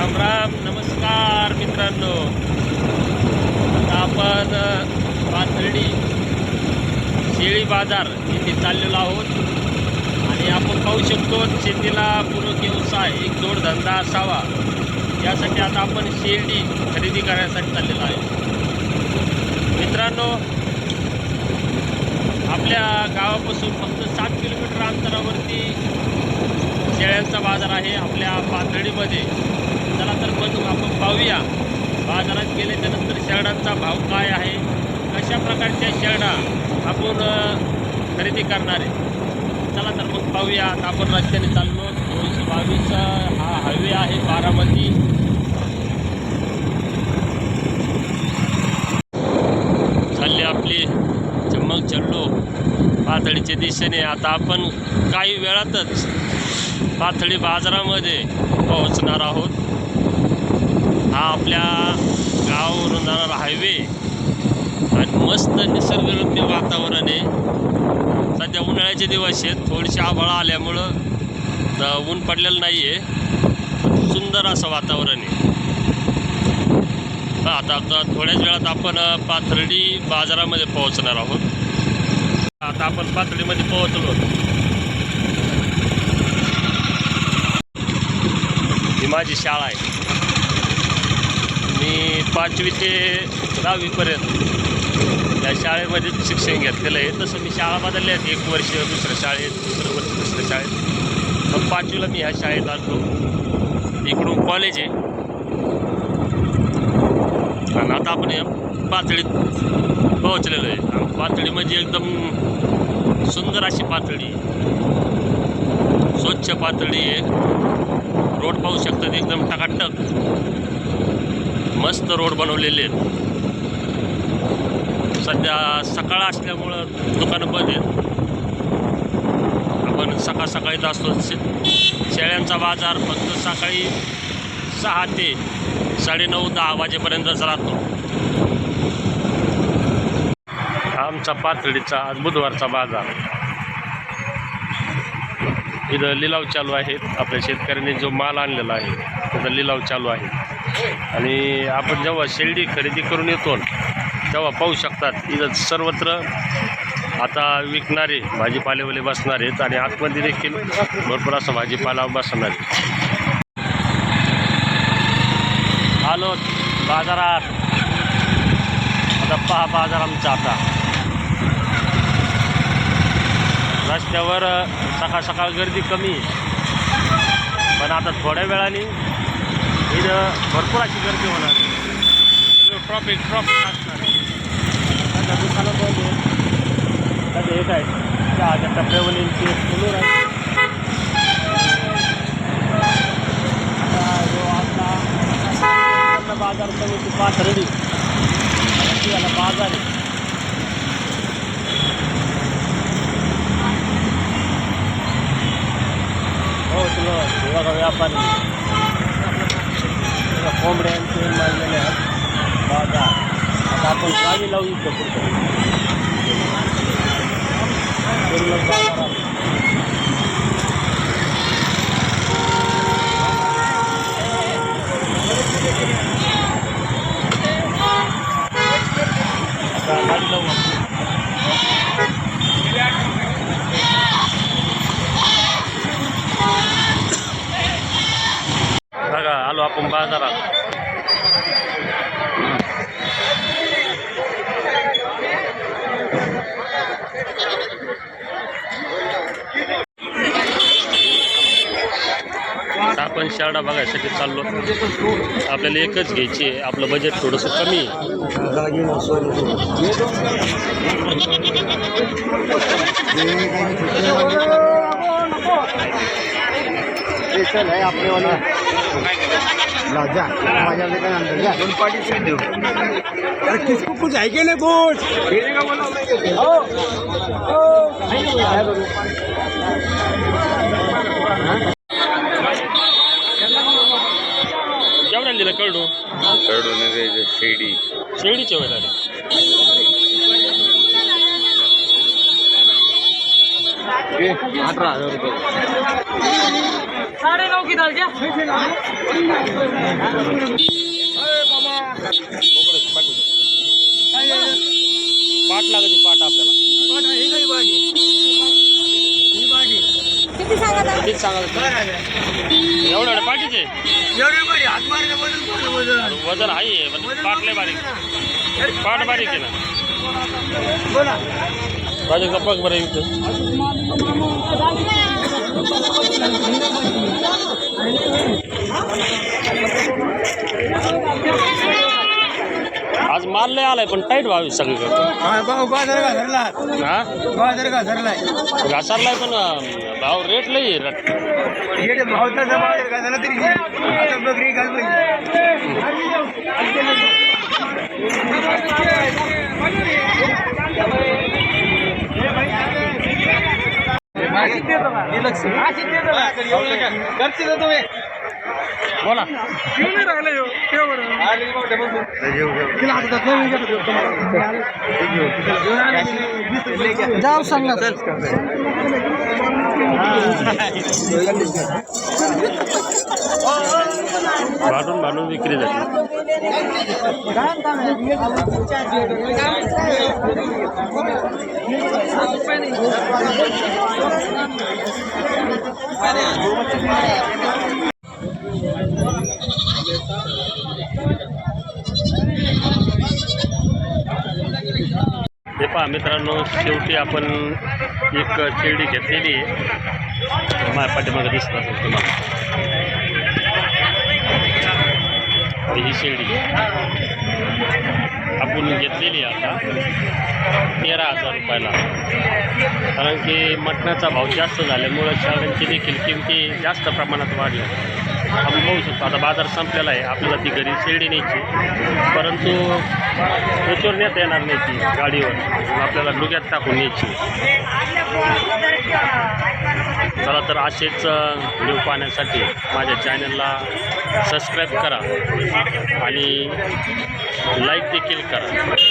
राम राम, नमस्कार मित्रांनो. आता आपण पाथर्डी शेळी बाजार येथे चाललेलो आहोत आणि आपण पाहू शकतो शेतीला पूरक व्यवसाय एक जोडधंदा असावा यासाठी आता आपण शेळी खरेदी करण्यासाठी चाललेलो आहे. मित्रांनो, आपल्या गावापासून फक्त 7 किलोमीटर अंतरावरती शेळ्यांचा बाजार आहे आपल्या पाथर्डीमध्ये. चला तर मग आपण पाहूया बाजारात गेल्याच्यानंतर शेळ्यांचा भाव काय आहे, कशा प्रकारच्या शेळ्या आपण खरेदी करणार आहे. चला तर मग पाहूया. आता आपण रस्त्याने चाललो. 222 हा हायवे आहे बारामती. चालली आपली चमक चढलो पाथर्डीच्या दिशेने. आता आपण काही वेळातच पाथर्डी बाजारामध्ये पोहोचणार आहोत. हा आपल्या गावावरून जाणारा हायवे आणि मस्त निसर्गरम्य वातावरण आहे. सध्या उन्हाळ्याचे दिवस आहेत, थोडीशी आभाळ आल्यामुळं ऊन पडलेलं नाही आहे. सुंदर असं वातावरण आहे. आता थोड्याच वेळात आपण पाथर्डी बाजारामध्ये पोहोचणार आहोत. आता आपण पाथर्डीमध्ये पोहोचलो. ही माझी शाळा आहे. मी 5वी ते 10वीपर्यंत या शाळेमध्ये शिक्षण घेतलेलं आहे. तसं मी शाळा बदलल्या आहेत. 1 वर्ष दुसऱ्या शाळेत, दुसरं वर्ष दुसऱ्या शाळेत. मग 5वीला मी ह्या शाळेत आलो. इकडून कॉलेज आहे आणि आता आपण पाथर्डीत पोहोचलेलो आहे. पाथर्डी म्हणजे एकदम सुंदर अशी पाथर्डी, स्वच्छ पाथर्डी आहे. रोड पाहू शकतात, एकदम टकाटक मस्त रोड बनवलेले आहेत. सध्या सकाळ असल्यामुळं दुकानं बंद आहेत. आपण सकाळीच असतो. शेळ्यांचा बाजार फक्त सकाळी 6 ते 9:30-10 वाजेपर्यंतच राहतो. आमचा पाथर्डीचा आज बुधवारचा बाजार. इथं लिलाव चालू आहेत. आपल्या शेतकऱ्यांनी जो माल आणलेला आहे त्याचा लिलाव चालू आहे. आणि आपण जेव्हा शेळी खरेदी करून येतो तेव्हा पाहू शकतात इथं सर्वत्र आता विकणारे भाजीपालेवाले बसणार आहेत आणि आतमध्ये देखील भरपूर असं भाजीपाला बसणार आहे. आलो बाजारात. आता पहा बाजार आमचा. आता रस्त्यावर सकाळ गर्दी कमी आहे, पण आता थोड्या वेळाने इथं भरपूर अशी गर्दी होणार. ट्रॉफिक असणार. आता दुकानं बंद आहे. आता हे काय चहाच्या टपऱ्यावरील फुलूर आहे. आता जो आपला बाजार समिती पाथर्डी याला बाजार आहे. हो तुला बघा व्यापारी कोंबड्यांचे मारलेले आहेत बाजार. आता आपण गाडी लावू इथं कुठं बाजारात. आता गाडी लावू बघा. आलो आपण बाजारात. आपण शेळ्या बघायसाठी चाललो. आपल्याला एकच घ्यायची आहे. आपलं बजेट थोडंसं कमी आहे. है अपने वाला लाजा माझ्या लेकर अंदर जा. 2 पार्टी से दो. अरे किसको कुछ है कि नहीं कुछ देने का बोला. केवढा लिहिलं कळडू नाही शेळीचे वेळ आले. 18,000 रुपये. 9.5 की दाल क्या पाट लागायची पाट आपल्याला किती सांगा किती सांगायचं एवढ्या पाठीचे वजन आहे पण पाट लय बारीक पाट बारीक आहे ना राजू गप्पा बरं इथं आज माल लय आलाय पण टाईट व्हावी सगळीकडे बाजार घसरलाय घासारलाय पण भाव रेट लय भाव तसा बाजार घासरला तरी आता बकरी घाल बोला जाओ सांगा भांडून भांडून विक्री झाली हे पहा मित्रांनो शेवटी आपण एक शेळी घेतलेली आहे माझ्या पाठीमागे दिसत असेल तुम्हाला ही शेळी आपण घेतलेली आहे आता 13,000 रुपयाला कारण की मटणाचा भाव जास्त झाल्यामुळं शेळ्यांची देखील किमती जास्त प्रमाणात वाढल्या आपण बघू शकतो आता बाजार संपलेला आहे आपल्याला ती घरी शेळी न्यायची परंतु त्याच्यावर नेता येणार नाही ती गाडीवर आपल्याला डुग्यात टाकून न्यायची चला तर असेच व्हिडिओ पाहण्यासाठी माझ्या चॅनलला सबस्क्राईब करा आणि लाईक देखील करा